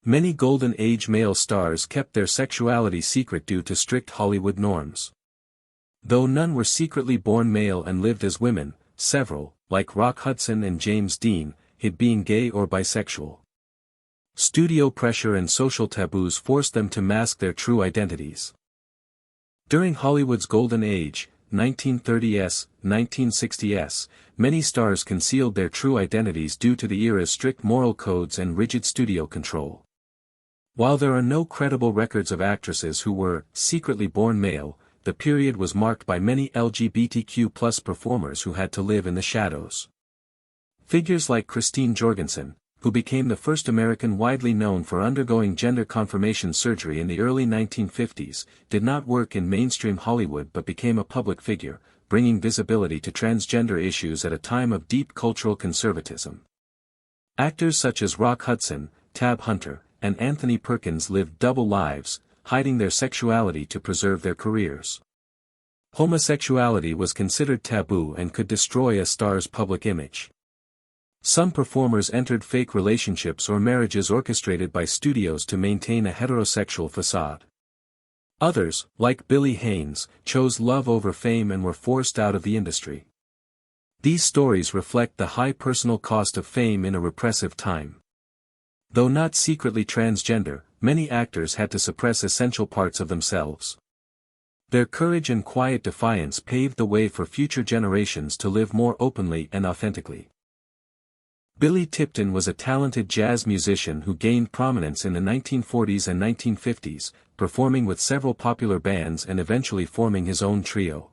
Many Golden Age male stars kept their sexuality secret due to strict Hollywood norms. Though none were secretly born male and lived as women, several, like Rock Hudson and James Dean, hid being gay or bisexual. Studio pressure and social taboos forced them to mask their true identities. During Hollywood's Golden Age, 1930s, 1960s, many stars concealed their true identities due to the era's strict moral codes and rigid studio control. While there are no credible records of actresses who were secretly born male, the period was marked by many LGBTQ+ performers who had to live in the shadows. Figures like Christine Jorgensen, who became the first American widely known for undergoing gender confirmation surgery in the early 1950s, did not work in mainstream Hollywood but became a public figure, bringing visibility to transgender issues at a time of deep cultural conservatism. Actors such as Rock Hudson, Tab Hunter, and Anthony Perkins lived double lives, hiding their sexuality to preserve their careers. Homosexuality was considered taboo and could destroy a star's public image. Some performers entered fake relationships or marriages orchestrated by studios to maintain a heterosexual facade. Others, like Billy Haynes, chose love over fame and were forced out of the industry. These stories reflect the high personal cost of fame in a repressive time. Though not secretly transgender, many actors had to suppress essential parts of themselves. Their courage and quiet defiance paved the way for future generations to live more openly and authentically. Billy Tipton was a talented jazz musician who gained prominence in the 1940s and 1950s, performing with several popular bands and eventually forming his own trio.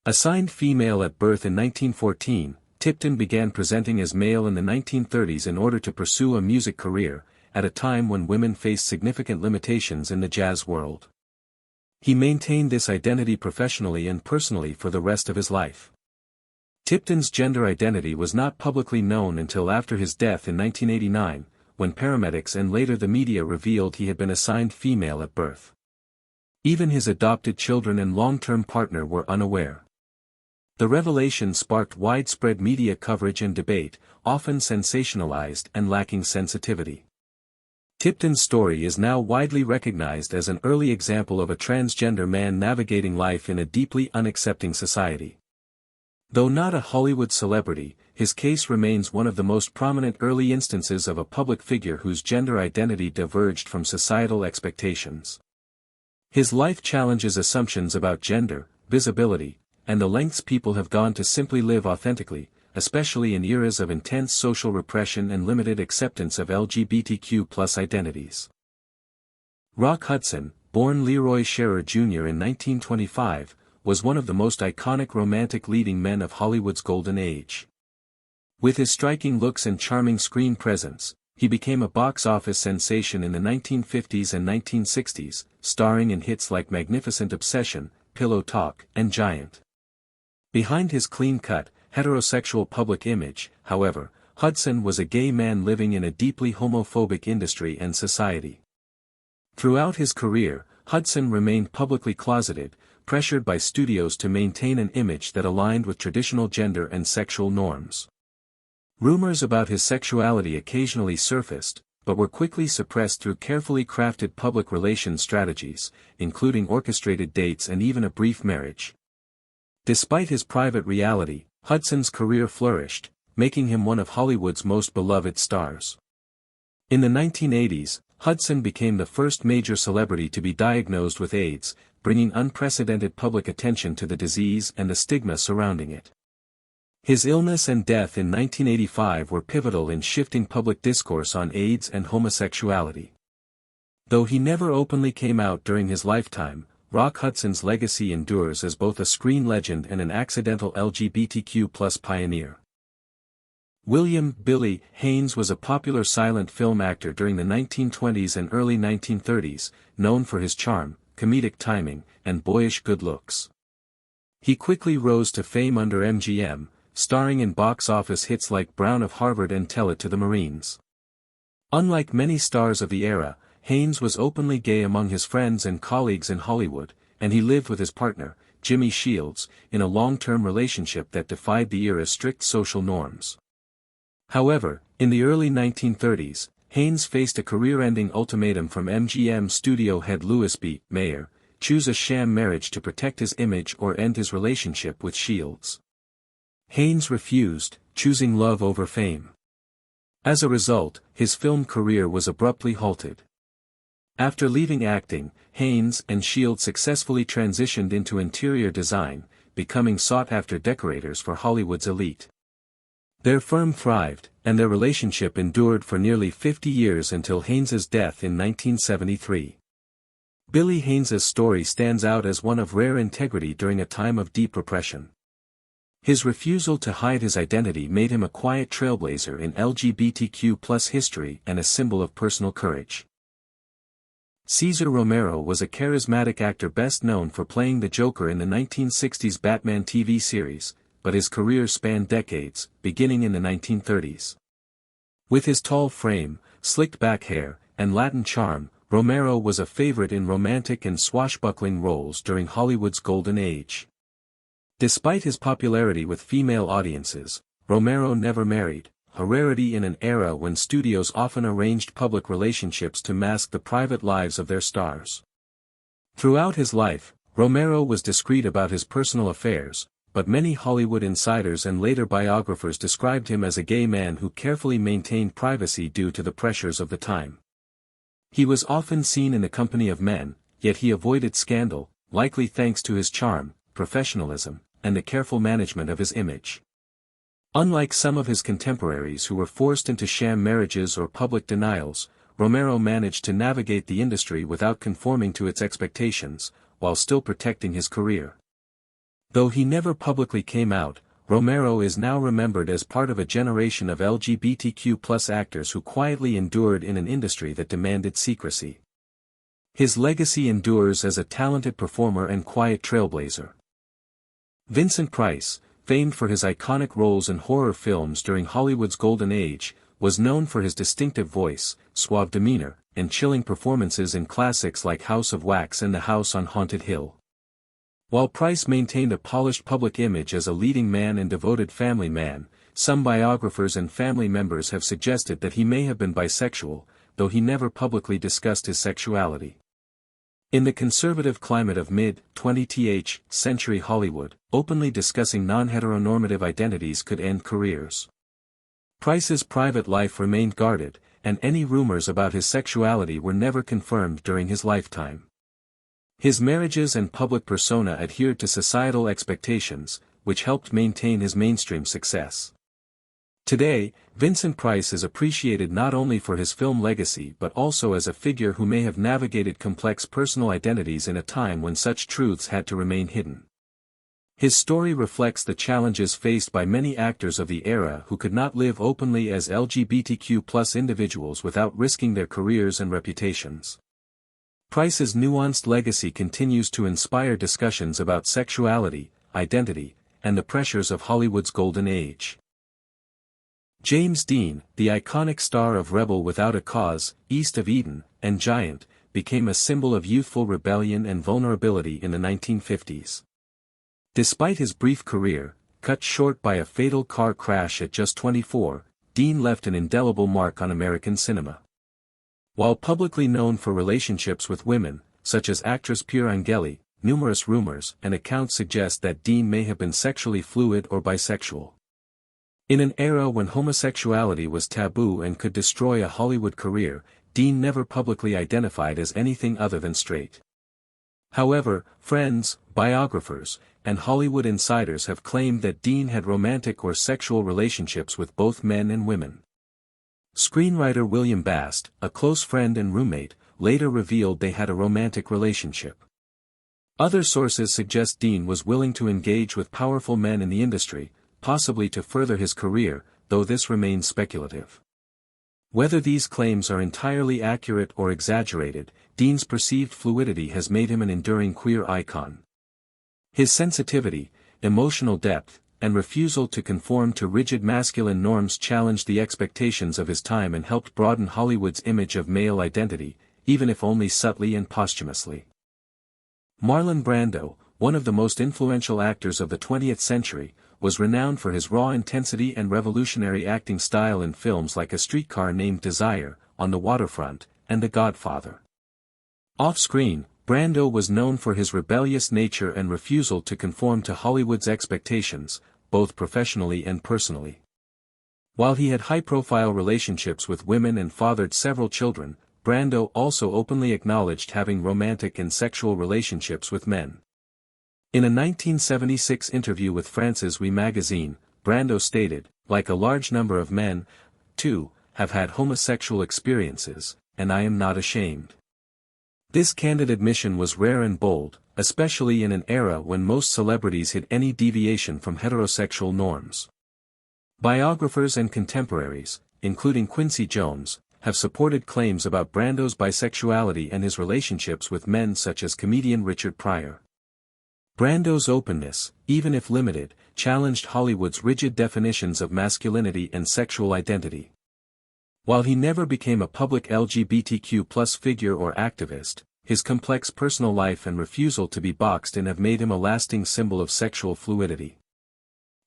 Assigned female at birth in 1914, Tipton began presenting as male in the 1930s in order to pursue a music career, at a time when women faced significant limitations in the jazz world. He maintained this identity professionally and personally for the rest of his life. Tipton's gender identity was not publicly known until after his death in 1989, when paramedics and later the media revealed he had been assigned female at birth. Even his adopted children and long-term partner were unaware. The revelation sparked widespread media coverage and debate, often sensationalized and lacking sensitivity. Tipton's story is now widely recognized as an early example of a transgender man navigating life in a deeply unaccepting society. Though not a Hollywood celebrity, his case remains one of the most prominent early instances of a public figure whose gender identity diverged from societal expectations. His life challenges assumptions about gender, visibility, and the lengths people have gone to simply live authentically, especially in eras of intense social repression and limited acceptance of LGBTQ+ identities. Rock Hudson, born Leroy Scherer Jr. in 1925, was one of the most iconic romantic leading men of Hollywood's Golden Age. With his striking looks and charming screen presence, he became a box office sensation in the 1950s and 1960s, starring in hits like Magnificent Obsession, Pillow Talk, and Giant. Behind his clean-cut, heterosexual public image, however, Hudson was a gay man living in a deeply homophobic industry and society. Throughout his career, Hudson remained publicly closeted, pressured by studios to maintain an image that aligned with traditional gender and sexual norms. Rumors about his sexuality occasionally surfaced, but were quickly suppressed through carefully crafted public relations strategies, including orchestrated dates and even a brief marriage. Despite his private reality, Hudson's career flourished, making him one of Hollywood's most beloved stars. In the 1980s, Hudson became the first major celebrity to be diagnosed with AIDS, bringing unprecedented public attention to the disease and the stigma surrounding it. His illness and death in 1985 were pivotal in shifting public discourse on AIDS and homosexuality. Though he never openly came out during his lifetime, Rock Hudson's legacy endures as both a screen legend and an accidental LGBTQ+ pioneer. William "Billy" Haynes was a popular silent film actor during the 1920s and early 1930s, known for his charm, comedic timing, and boyish good looks. He quickly rose to fame under MGM, starring in box office hits like Brown of Harvard and Tell It to the Marines. Unlike many stars of the era, Haynes was openly gay among his friends and colleagues in Hollywood, and he lived with his partner, Jimmy Shields, in a long-term relationship that defied the era's strict social norms. However, in the early 1930s, Haynes faced a career-ending ultimatum from MGM studio head Louis B. Mayer: choose a sham marriage to protect his image or end his relationship with Shields. Haynes refused, choosing love over fame. As a result, his film career was abruptly halted. After leaving acting, Haynes and Shields successfully transitioned into interior design, becoming sought-after decorators for Hollywood's elite. Their firm thrived, and their relationship endured for nearly 50 years until Haynes's death in 1973. Billy Haynes's story stands out as one of rare integrity during a time of deep repression. His refusal to hide his identity made him a quiet trailblazer in LGBTQ+ history and a symbol of personal courage. Cesar Romero was a charismatic actor best known for playing the Joker in the 1960s Batman TV series, but his career spanned decades, beginning in the 1930s. With his tall frame, slicked back hair, and Latin charm, Romero was a favorite in romantic and swashbuckling roles during Hollywood's golden age. Despite his popularity with female audiences, Romero never married, a rarity in an era when studios often arranged public relationships to mask the private lives of their stars. Throughout his life, Romero was discreet about his personal affairs, but many Hollywood insiders and later biographers described him as a gay man who carefully maintained privacy due to the pressures of the time. He was often seen in the company of men, yet he avoided scandal, likely thanks to his charm, professionalism, and the careful management of his image. Unlike some of his contemporaries who were forced into sham marriages or public denials, Romero managed to navigate the industry without conforming to its expectations, while still protecting his career. Though he never publicly came out, Romero is now remembered as part of a generation of LGBTQ+ actors who quietly endured in an industry that demanded secrecy. His legacy endures as a talented performer and quiet trailblazer. Vincent Price, famed for his iconic roles in horror films during Hollywood's golden age, was known for his distinctive voice, suave demeanor, and chilling performances in classics like House of Wax and The House on Haunted Hill. While Price maintained a polished public image as a leading man and devoted family man, some biographers and family members have suggested that he may have been bisexual, though he never publicly discussed his sexuality. In the conservative climate of mid-20th century Hollywood, openly discussing non-heteronormative identities could end careers. Price's private life remained guarded, and any rumors about his sexuality were never confirmed during his lifetime. His marriages and public persona adhered to societal expectations, which helped maintain his mainstream success. Today, Vincent Price is appreciated not only for his film legacy but also as a figure who may have navigated complex personal identities in a time when such truths had to remain hidden. His story reflects the challenges faced by many actors of the era who could not live openly as LGBTQ+ individuals without risking their careers and reputations. Price's nuanced legacy continues to inspire discussions about sexuality, identity, and the pressures of Hollywood's golden age. James Dean, the iconic star of Rebel Without a Cause, East of Eden, and Giant, became a symbol of youthful rebellion and vulnerability in the 1950s. Despite his brief career, cut short by a fatal car crash at just 24, Dean left an indelible mark on American cinema. While publicly known for relationships with women, such as actress Pura Angeli, numerous rumors and accounts suggest that Dean may have been sexually fluid or bisexual. In an era when homosexuality was taboo and could destroy a Hollywood career, Dean never publicly identified as anything other than straight. However, friends, biographers, and Hollywood insiders have claimed that Dean had romantic or sexual relationships with both men and women. Screenwriter William Bast, a close friend and roommate, later revealed they had a romantic relationship. Other sources suggest Dean was willing to engage with powerful men in the industry, possibly to further his career, though this remains speculative. Whether these claims are entirely accurate or exaggerated, Dean's perceived fluidity has made him an enduring queer icon. His sensitivity, emotional depth, and refusal to conform to rigid masculine norms challenged the expectations of his time and helped broaden Hollywood's image of male identity, even if only subtly and posthumously. Marlon Brando, one of the most influential actors of the 20th century, was renowned for his raw intensity and revolutionary acting style in films like A Streetcar Named Desire, On the Waterfront, and The Godfather. Off-screen, Brando was known for his rebellious nature and refusal to conform to Hollywood's expectations, both professionally and personally. While he had high-profile relationships with women and fathered several children, Brando also openly acknowledged having romantic and sexual relationships with men. In a 1976 interview with France's Oui magazine, Brando stated, "Like a large number of men, too, have had homosexual experiences, and I am not ashamed." This candid admission was rare and bold, especially in an era when most celebrities hid any deviation from heterosexual norms. Biographers and contemporaries, including Quincy Jones, have supported claims about Brando's bisexuality and his relationships with men such as comedian Richard Pryor. Brando's openness, even if limited, challenged Hollywood's rigid definitions of masculinity and sexual identity. While he never became a public LGBTQ+ figure or activist, his complex personal life and refusal to be boxed in have made him a lasting symbol of sexual fluidity.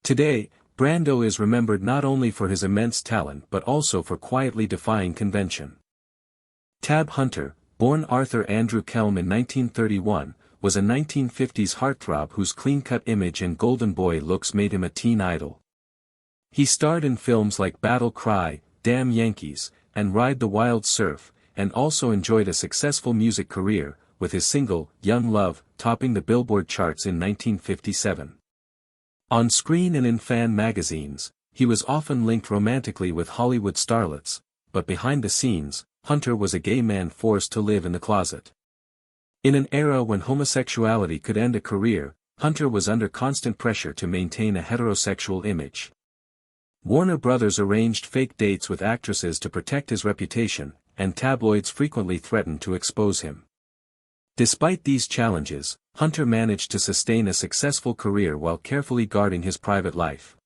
Today, Brando is remembered not only for his immense talent but also for quietly defying convention. Tab Hunter, born Arthur Andrew Kelm in 1931, was a 1950s heartthrob whose clean-cut image and golden boy looks made him a teen idol. He starred in films like Battle Cry, Damn Yankees, and Ride the Wild Surf, and also enjoyed a successful music career, with his single, Young Love, topping the Billboard charts in 1957. On screen and in fan magazines, he was often linked romantically with Hollywood starlets, but behind the scenes, Hunter was a gay man forced to live in the closet. In an era when homosexuality could end a career, Hunter was under constant pressure to maintain a heterosexual image. Warner Brothers arranged fake dates with actresses to protect his reputation, and tabloids frequently threatened to expose him. Despite these challenges, Hunter managed to sustain a successful career while carefully guarding his private life.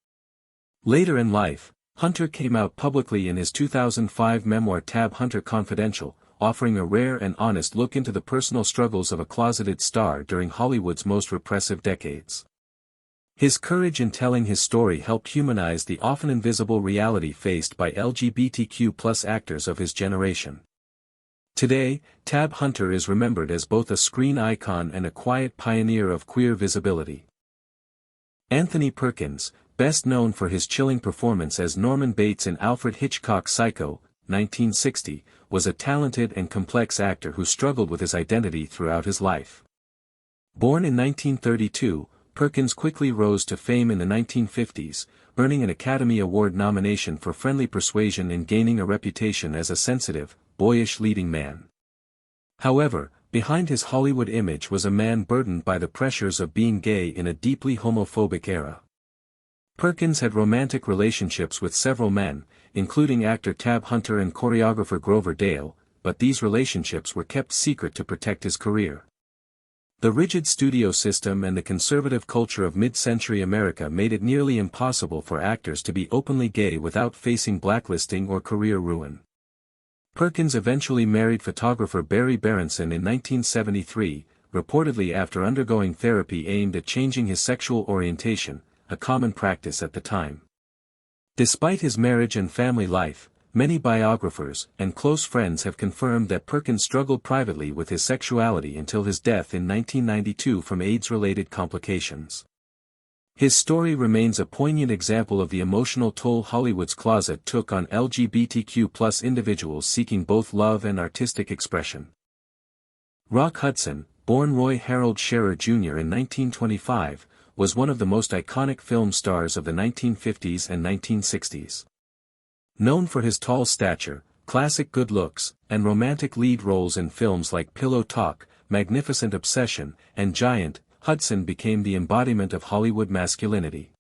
Later in life, Hunter came out publicly in his 2005 memoir Tab Hunter Confidential, offering a rare and honest look into the personal struggles of a closeted star during Hollywood's most repressive decades. His courage in telling his story helped humanize the often invisible reality faced by LGBTQ+ actors of his generation. Today, Tab Hunter is remembered as both a screen icon and a quiet pioneer of queer visibility. Anthony Perkins, best known for his chilling performance as Norman Bates in Alfred Hitchcock's Psycho, 1960, was a talented and complex actor who struggled with his identity throughout his life. Born in 1932, Perkins quickly rose to fame in the 1950s, earning an Academy Award nomination for Friendly Persuasion and gaining a reputation as a sensitive, boyish leading man. However, behind his Hollywood image was a man burdened by the pressures of being gay in a deeply homophobic era. Perkins had romantic relationships with several men, including actor Tab Hunter and choreographer Grover Dale, but these relationships were kept secret to protect his career. The rigid studio system and the conservative culture of mid-century America made it nearly impossible for actors to be openly gay without facing blacklisting or career ruin. Perkins eventually married photographer Barry Berenson in 1973, reportedly after undergoing therapy aimed at changing his sexual orientation, a common practice at the time. Despite his marriage and family life, many biographers and close friends have confirmed that Perkins struggled privately with his sexuality until his death in 1992 from AIDS-related complications. His story remains a poignant example of the emotional toll Hollywood's closet took on LGBTQ+ individuals seeking both love and artistic expression. Rock Hudson, born Roy Harold Scherer Jr. in 1925, was one of the most iconic film stars of the 1950s and 1960s. Known for his tall stature, classic good looks, and romantic lead roles in films like Pillow Talk, Magnificent Obsession, and Giant, Hudson became the embodiment of Hollywood masculinity.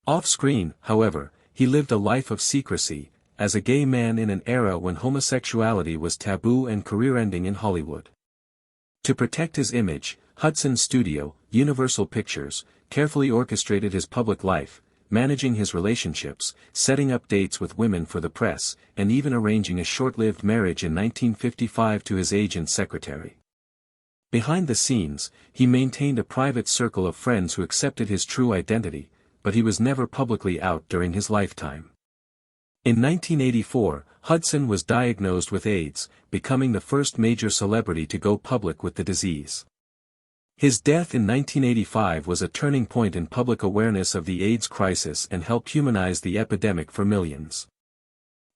Off-screen, however, he lived a life of secrecy, as a gay man in an era when homosexuality was taboo and career-ending in Hollywood. To protect his image, Hudson's studio, Universal Pictures, carefully orchestrated his public life, managing his relationships, setting up dates with women for the press, and even arranging a short-lived marriage in 1955 to his agent's secretary. Behind the scenes, he maintained a private circle of friends who accepted his true identity, but he was never publicly out during his lifetime. In 1984, Hudson was diagnosed with AIDS, becoming the first major celebrity to go public with the disease. His death in 1985 was a turning point in public awareness of the AIDS crisis and helped humanize the epidemic for millions.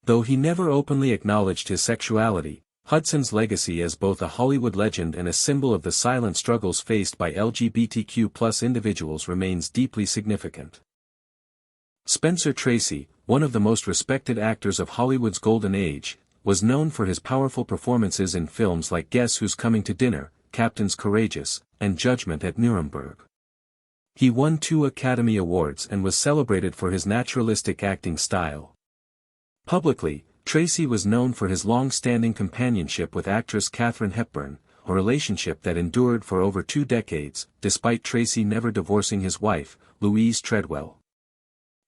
Though he never openly acknowledged his sexuality, Hudson's legacy as both a Hollywood legend and a symbol of the silent struggles faced by LGBTQ+ individuals remains deeply significant. Spencer Tracy, one of the most respected actors of Hollywood's golden age, was known for his powerful performances in films like Guess Who's Coming to Dinner, Captain's Courageous, and Judgment at Nuremberg. He won 2 Academy Awards and was celebrated for his naturalistic acting style. Publicly, Tracy was known for his long-standing companionship with actress Katharine Hepburn, a relationship that endured for over 2 decades, despite Tracy never divorcing his wife, Louise Treadwell.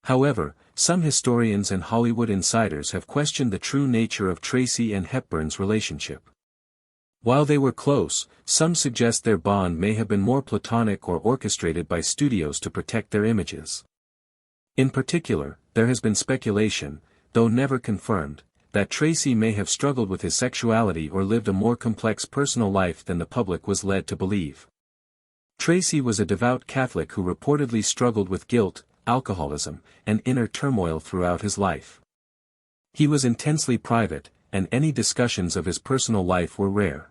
However, some historians and Hollywood insiders have questioned the true nature of Tracy and Hepburn's relationship. While they were close, some suggest their bond may have been more platonic or orchestrated by studios to protect their images. In particular, there has been speculation, though never confirmed, that Tracy may have struggled with his sexuality or lived a more complex personal life than the public was led to believe. Tracy was a devout Catholic who reportedly struggled with guilt, alcoholism, and inner turmoil throughout his life. He was intensely private, and any discussions of his personal life were rare.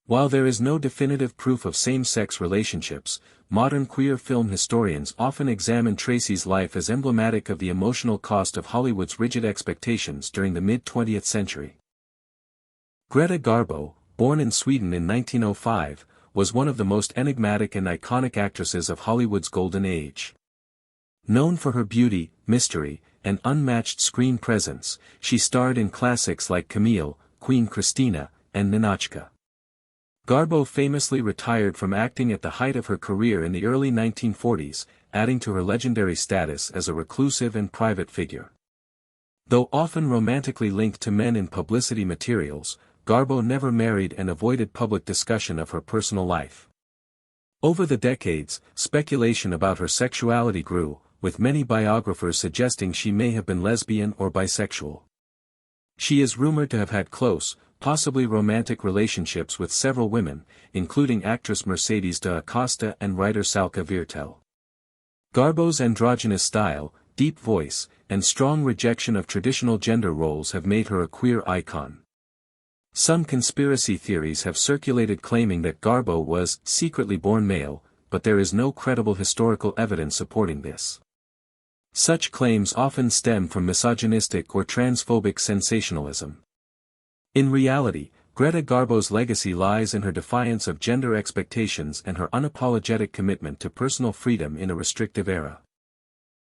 While there is no definitive proof of same-sex relationships, modern queer film historians often examine Tracy's life as emblematic of the emotional cost of Hollywood's rigid expectations during the mid-20th century. Greta Garbo, born in Sweden in 1905, was one of the most enigmatic and iconic actresses of Hollywood's golden age. Known for her beauty, mystery, and unmatched screen presence, she starred in classics like Camille, Queen Christina, and Ninotchka. Garbo famously retired from acting at the height of her career in the early 1940s, adding to her legendary status as a reclusive and private figure. Though often romantically linked to men in publicity materials, Garbo never married and avoided public discussion of her personal life. Over the decades, speculation about her sexuality grew, with many biographers suggesting she may have been lesbian or bisexual. She is rumored to have had close, possibly romantic relationships with several women, including actress Mercedes de Acosta and writer Salka Viertel. Garbo's androgynous style, deep voice, and strong rejection of traditional gender roles have made her a queer icon. Some conspiracy theories have circulated claiming that Garbo was secretly born male, but there is no credible historical evidence supporting this. Such claims often stem from misogynistic or transphobic sensationalism. In reality, Greta Garbo's legacy lies in her defiance of gender expectations and her unapologetic commitment to personal freedom in a restrictive era.